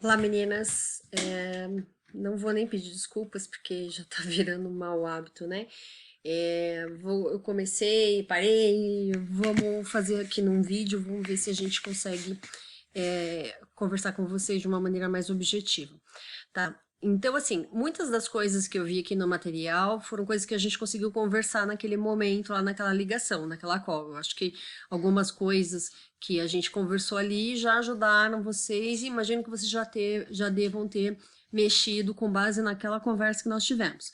Olá, meninas. Não vou nem pedir desculpas, porque já tá virando um mau hábito, né? Eu comecei, parei, vamos fazer aqui num vídeo, vamos ver se a gente consegue conversar com vocês de uma maneira mais objetiva, tá? Então, assim, muitas das coisas que eu vi aqui no material foram coisas que a gente conseguiu conversar naquele momento, lá naquela ligação, naquela call. Eu acho que algumas coisas que a gente conversou ali já ajudaram vocês e imagino que vocês já devam ter mexido com base naquela conversa que nós tivemos.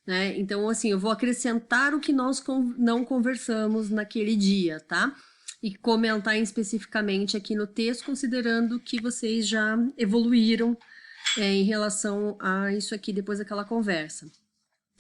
Né? Então, assim, eu vou acrescentar o que nós não conversamos naquele dia, tá? E comentar especificamente aqui no texto, considerando que vocês já evoluíram em relação a isso aqui depois daquela conversa.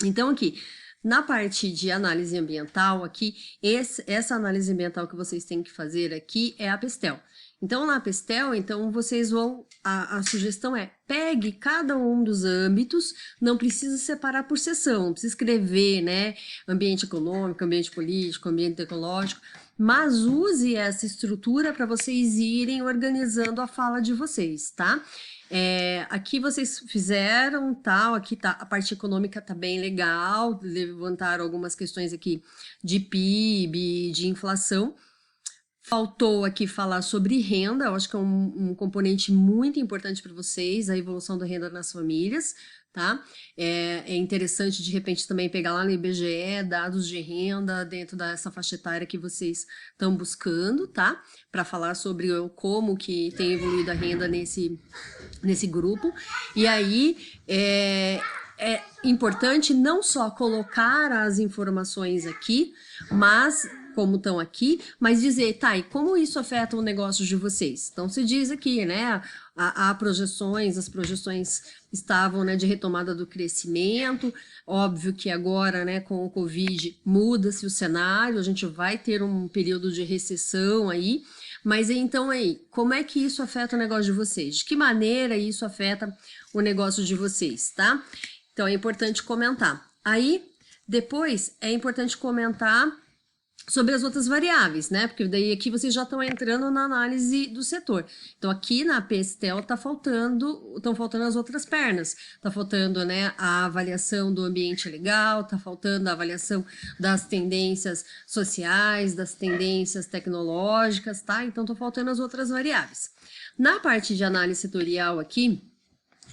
Então, aqui, na parte de análise ambiental, aqui, essa análise ambiental que vocês têm que fazer aqui é a Pestel. Então, na Pestel, então vocês vão, a sugestão é, pegue cada um dos âmbitos, não precisa separar por seção, não precisa escrever, né, ambiente econômico, ambiente político, ambiente ecológico, mas use essa estrutura para vocês irem organizando a fala de vocês, tá? Aqui vocês fizeram tal, aqui tá, a parte econômica tá bem legal, levantaram algumas questões aqui de PIB, de inflação. Faltou aqui falar sobre renda, eu acho que é um componente muito importante para vocês, a evolução da renda nas famílias, tá? É interessante, de repente, também pegar lá no IBGE dados de renda dentro dessa faixa etária que vocês estão buscando, tá? Para falar sobre como que tem evoluído a renda nesse grupo. E aí, é importante não só colocar as informações aqui, mas como estão aqui, mas dizer, tá, e como isso afeta o negócio de vocês? Então, se diz aqui, né, há projeções, as projeções estavam, né, de retomada do crescimento, óbvio que agora, né, com o Covid, muda-se o cenário, a gente vai ter um período de recessão aí, mas então aí, como é que isso afeta o negócio de vocês? De que maneira isso afeta o negócio de vocês, tá? Então, é importante comentar. Aí, depois, é importante comentar sobre as outras variáveis, né? Porque daí aqui vocês já estão entrando na análise do setor. Então, aqui na PSTEL estão faltando as outras pernas. Está faltando, né, a avaliação do ambiente legal, está faltando a avaliação das tendências sociais, das tendências tecnológicas, tá? Então, estão faltando as outras variáveis. Na parte de análise setorial aqui,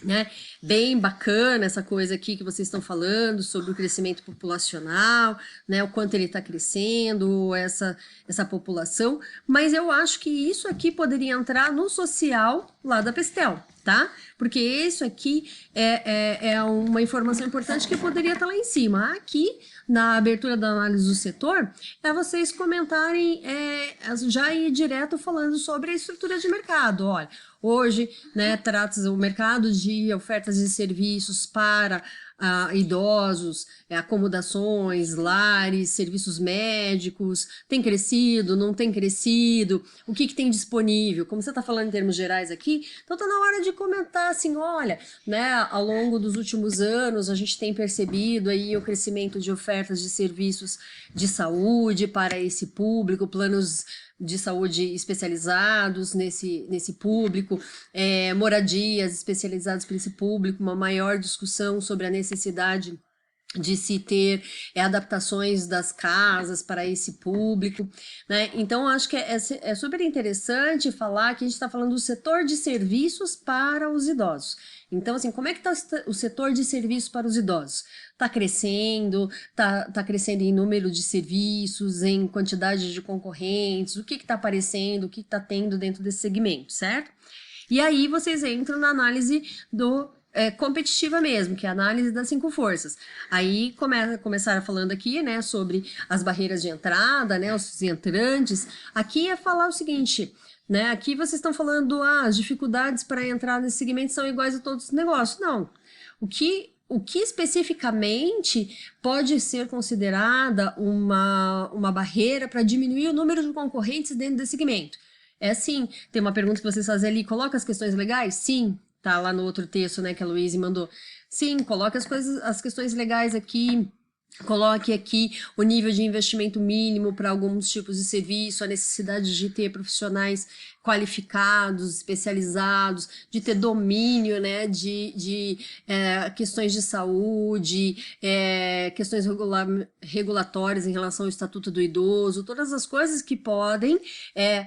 né? Bem bacana essa coisa aqui que vocês estão falando sobre o crescimento populacional, né? O quanto ele está crescendo, essa população, mas eu acho que isso aqui poderia entrar no social lá da Pestel, tá? Porque isso aqui é uma informação importante que poderia estar lá em cima. Aqui, na abertura da análise do setor, é vocês comentarem, já ir direto falando sobre a estrutura de mercado. Olha, hoje, né, trata-se o mercado de ofertas de serviços para idosos, acomodações, lares, serviços médicos, tem crescido, não tem crescido, o que tem disponível, como você está falando em termos gerais aqui, então está na hora de comentar assim, olha, né, ao longo dos últimos anos a gente tem percebido aí o crescimento de ofertas de serviços de saúde para esse público, planos de saúde especializados nesse público, moradias especializadas para esse público, uma maior discussão sobre a necessidade de se ter adaptações das casas para esse público, né? Então, acho que é super interessante falar que a gente está falando do setor de serviços para os idosos. Então, assim, como é que está o setor de serviços para os idosos? Está crescendo, tá crescendo em número de serviços, em quantidade de concorrentes, o que está aparecendo, o que está tendo dentro desse segmento, certo? E aí vocês entram na análise competitiva mesmo, que é a análise das 5 forças. Aí começaram falando aqui, né, sobre as barreiras de entrada, né, os entrantes. Aqui é falar o seguinte, né, aqui vocês estão falando, as dificuldades para entrar nesse segmento são iguais a todos os negócios. Não. O que especificamente pode ser considerada uma barreira para diminuir o número de concorrentes dentro desse segmento? É sim, tem uma pergunta que vocês fazem ali, coloca as questões legais? Sim, tá lá no outro texto, né, que a Luísa mandou. Sim, coloca as questões legais aqui, coloque aqui o nível de investimento mínimo para alguns tipos de serviço, a necessidade de ter profissionais qualificados, especializados, de ter domínio, né, de questões de saúde, questões regulatórias em relação ao Estatuto do Idoso, todas as coisas que podem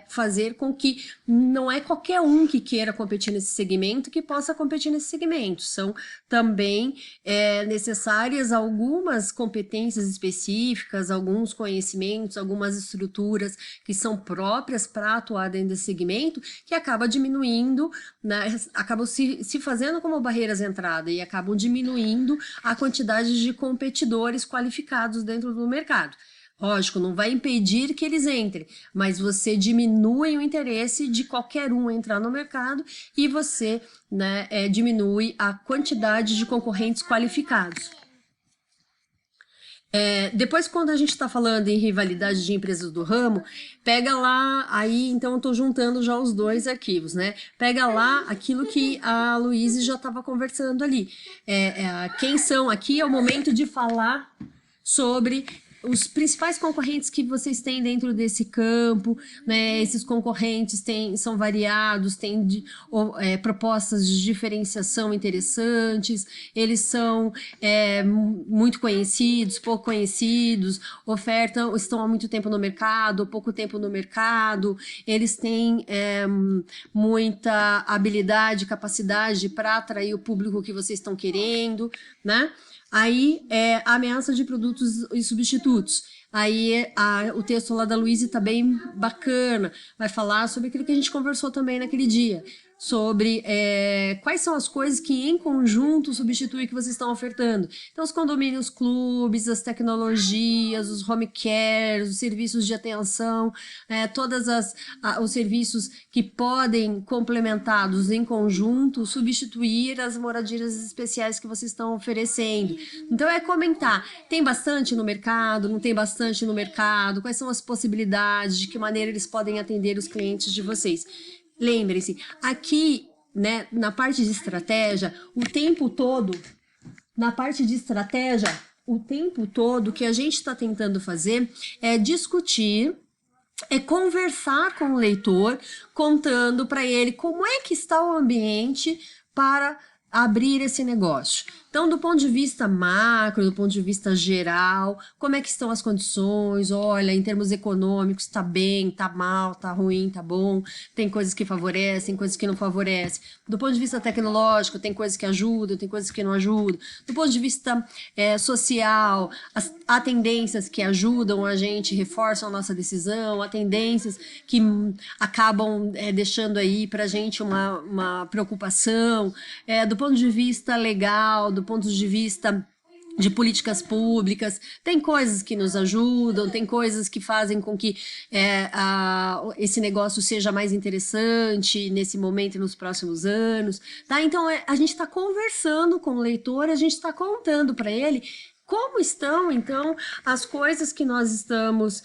fazer com que não é qualquer um que queira competir nesse segmento que possa competir nesse segmento. São também necessárias algumas competências específicas, alguns conhecimentos, algumas estruturas que são próprias para atuar dentro desse segmento, que acaba diminuindo, né, acabam se fazendo como barreiras de entrada e acabam diminuindo a quantidade de competidores qualificados dentro do mercado. Lógico, não vai impedir que eles entrem, mas você diminui o interesse de qualquer um entrar no mercado e você, né, diminui a quantidade de concorrentes qualificados. Depois, quando a gente está falando em rivalidade de empresas do ramo, pega lá, aí então eu estou juntando já os dois arquivos, né? Pega lá aquilo que a Luíse já estava conversando ali. Quem são aqui é o momento de falar sobre os principais concorrentes que vocês têm dentro desse campo, né? Esses concorrentes são variados, têm propostas de diferenciação interessantes, eles são muito conhecidos, pouco conhecidos, estão há muito tempo no mercado, pouco tempo no mercado, eles têm muita habilidade, capacidade para atrair o público que vocês estão querendo, né? Aí a ameaça de produtos e substitutos. Aí o texto lá da Luíse tá bem bacana, vai falar sobre aquilo que a gente conversou também naquele dia, sobre quais são as coisas que em conjunto substituem o que vocês estão ofertando. Então, os condomínios clubes, as tecnologias, os home cares, os serviços de atenção, todos os serviços que podem, complementados em conjunto, substituir as moradias especiais que vocês estão oferecendo. Então, comentar, tem bastante no mercado, não tem bastante no mercado, quais são as possibilidades, de que maneira eles podem atender os clientes de vocês. Lembre-se, aqui, né, na parte de estratégia, o tempo todo o que a gente está tentando fazer é discutir, conversar com o leitor, contando para ele como é que está o ambiente para abrir esse negócio. Então, do ponto de vista macro, do ponto de vista geral, como é que estão as condições? Olha, em termos econômicos, tá bem, tá mal, tá ruim, tá bom, tem coisas que favorecem, coisas que não favorecem. Do ponto de vista tecnológico, tem coisas que ajudam, tem coisas que não ajudam. Do ponto de vista social, há tendências que ajudam a gente, reforçam a nossa decisão, há tendências que acabam deixando aí pra gente uma preocupação. Do ponto de vista legal, do ponto de vista de políticas públicas, tem coisas que nos ajudam, tem coisas que fazem com que esse negócio seja mais interessante nesse momento e nos próximos anos, tá? Então, a gente está conversando com o leitor, a gente está contando para ele como estão, então, as coisas que nós estamos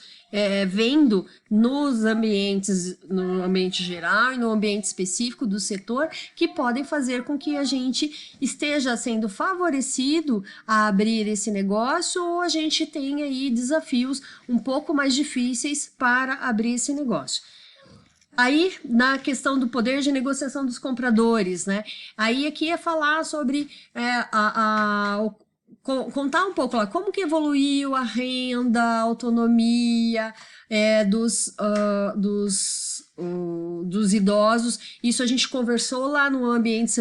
vendo nos ambientes, no ambiente geral e no ambiente específico do setor, que podem fazer com que a gente esteja sendo favorecido a abrir esse negócio, ou a gente tenha aí desafios um pouco mais difíceis para abrir esse negócio. Aí, na questão do poder de negociação dos compradores, né? Aí aqui é falar sobre contar um pouco lá como que evoluiu a renda, a autonomia dos idosos. Isso a gente conversou lá no ambiente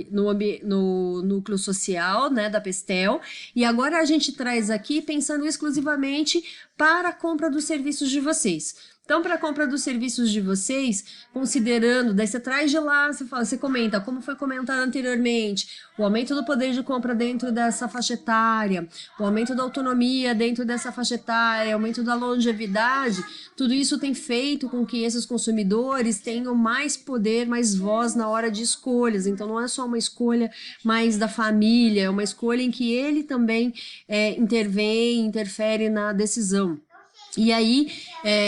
no núcleo social, né, da Pestel, e agora a gente traz aqui pensando exclusivamente para a compra dos serviços de vocês. Então, para a compra dos serviços de vocês, considerando, daí você traz de lá, você comenta, como foi comentado anteriormente, o aumento do poder de compra dentro dessa faixa etária, o aumento da autonomia dentro dessa faixa etária, o aumento da longevidade, tudo isso tem feito com que esses consumidores tenham mais poder, mais voz na hora de escolhas. Então, não é só uma escolha mais da família, é uma escolha em que ele também interfere na decisão. E aí,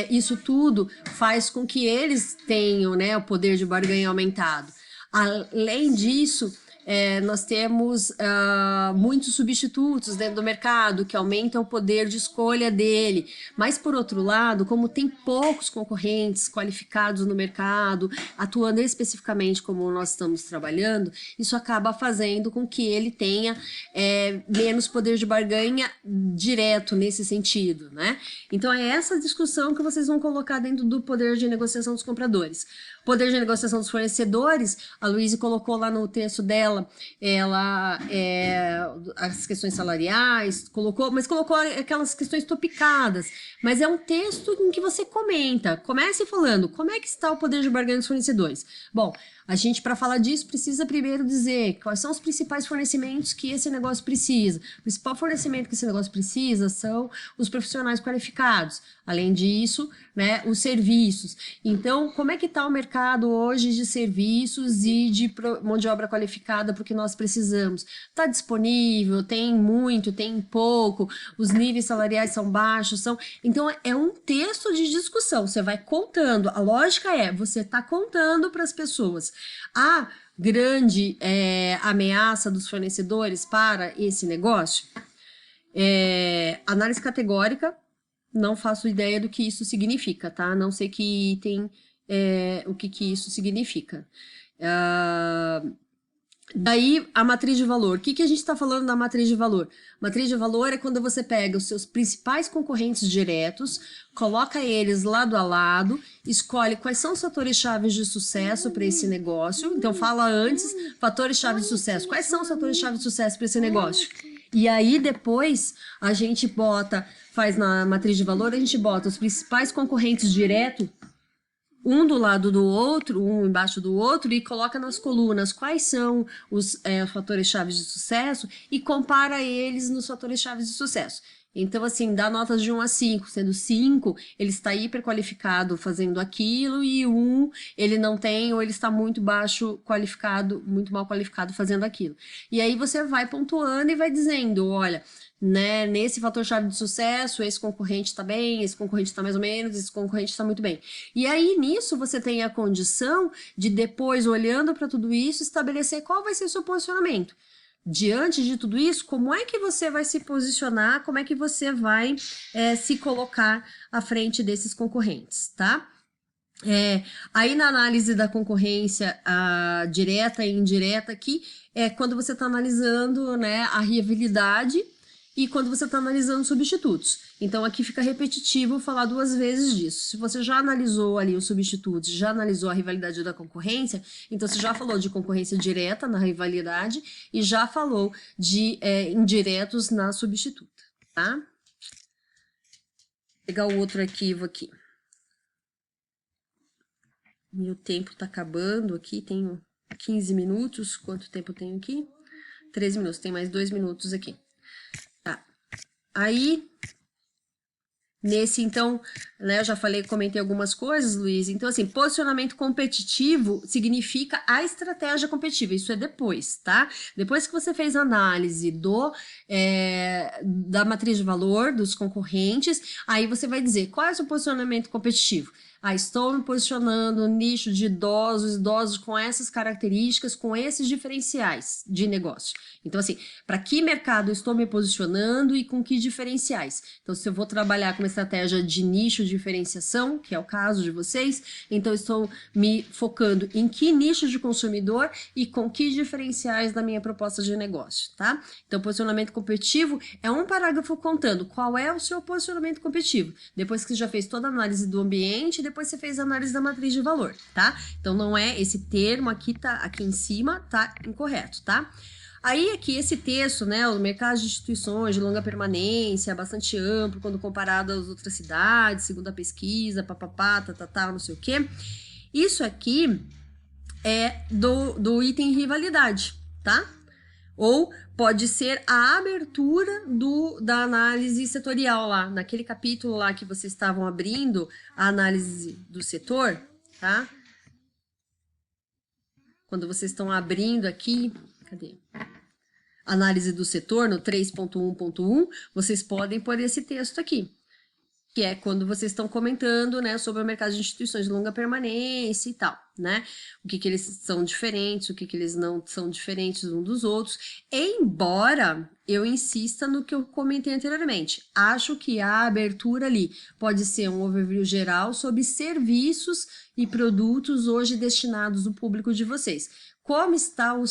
isso tudo faz com que eles tenham, né, o poder de barganha aumentado. Além disso, nós temos muitos substitutos dentro do mercado que aumentam o poder de escolha dele. Mas, por outro lado, como tem poucos concorrentes qualificados no mercado, atuando especificamente como nós estamos trabalhando, isso acaba fazendo com que ele tenha menos poder de barganha direto nesse sentido, né? Então, é essa discussão que vocês vão colocar dentro do poder de negociação dos compradores. Poder de negociação dos fornecedores, a Luísa colocou lá no texto dela, as questões salariais, mas colocou aquelas questões topicadas, mas é um texto em que você comece falando, como é que está o poder de barganha dos fornecedores? Bom, a gente, para falar disso, precisa primeiro dizer quais são os principais fornecimentos que esse negócio precisa. O principal fornecimento que esse negócio precisa são os profissionais qualificados. Além disso, né, os serviços. Então, como é que está o mercado hoje de serviços e de mão de obra qualificada para o que nós precisamos? Está disponível? Tem muito? Tem pouco? Os níveis salariais são baixos? Então, é um texto de discussão. Você vai contando. A lógica você está contando para as pessoas. A grande ameaça dos fornecedores para esse negócio análise categórica. Não faço ideia do que isso significa, tá? Não sei que item, o que isso significa. Daí, a matriz de valor. O que a gente está falando da matriz de valor? Matriz de valor é quando você pega os seus principais concorrentes diretos, coloca eles lado a lado, escolhe quais são os fatores-chave de sucesso para esse negócio. Então, fala antes, fatores-chave de sucesso. Quais são os fatores-chave de sucesso para esse negócio? E aí, depois, a gente faz na matriz de valor, a gente bota os principais concorrentes direto, um do lado do outro, um embaixo do outro, e coloca nas colunas quais são os fatores-chave de sucesso e compara eles nos fatores-chave de sucesso. Então, assim, dá notas de 1 a 5, sendo 5, ele está hiperqualificado fazendo aquilo, e 1, ele não tem, ou ele está muito baixo qualificado, muito mal qualificado fazendo aquilo. E aí você vai pontuando e vai dizendo, olha, né, nesse fator-chave de sucesso, esse concorrente está bem, esse concorrente está mais ou menos, esse concorrente está muito bem. E aí, nisso, você tem a condição de depois, olhando para tudo isso, estabelecer qual vai ser o seu posicionamento. Diante de tudo isso, como é que você vai se posicionar, como é que você vai se colocar à frente desses concorrentes, tá? Aí na análise da concorrência direta e indireta aqui, quando você está analisando, né, a rivalidade e quando você está analisando substitutos. Então, aqui fica repetitivo falar 2 vezes disso. Se você já analisou ali os substitutos, já analisou a rivalidade da concorrência, então você já falou de concorrência direta na rivalidade e já falou de indiretos na substituta, tá? Vou pegar o outro arquivo aqui. Meu tempo tá acabando aqui, tenho 15 minutos. Quanto tempo eu tenho aqui? 13 minutos, tem mais 2 minutos aqui. Aí, nesse, então, né, eu já comentei algumas coisas, Luiz. Então, assim, posicionamento competitivo significa a estratégia competitiva. Isso é depois, tá? Depois que você fez a análise da matriz de valor dos concorrentes, aí você vai dizer qual é o seu posicionamento competitivo. Estou me posicionando no nicho de idosos com essas características, com esses diferenciais de negócio. Então, assim, para que mercado eu estou me posicionando e com que diferenciais? Então, se eu vou trabalhar com uma estratégia de nicho de diferenciação, que é o caso de vocês, então estou me focando em que nicho de consumidor e com que diferenciais da minha proposta de negócio, tá? Então, posicionamento competitivo é um parágrafo contando qual é o seu posicionamento competitivo. Depois que você já fez toda a análise do ambiente, depois você fez a análise da matriz de valor, tá? Então, não é esse termo aqui, aqui em cima, tá incorreto, tá? Aí, aqui, esse texto, né, o mercado de instituições de longa permanência, bastante amplo, quando comparado às outras cidades, segundo a pesquisa, não sei o quê. Isso aqui é do item rivalidade, tá? Ou pode ser a abertura da análise setorial lá, naquele capítulo lá que vocês estavam abrindo, a análise do setor, tá? Quando vocês estão abrindo aqui, cadê? Análise do setor, no 3.1.1, vocês podem pôr esse texto aqui, que é quando vocês estão comentando, né, sobre o mercado de instituições de longa permanência e tal, né? O que eles são diferentes, o que eles não são diferentes uns dos outros. Embora eu insista no que eu comentei anteriormente, acho que a abertura ali pode ser um overview geral sobre serviços e produtos hoje destinados ao público de vocês. Como está o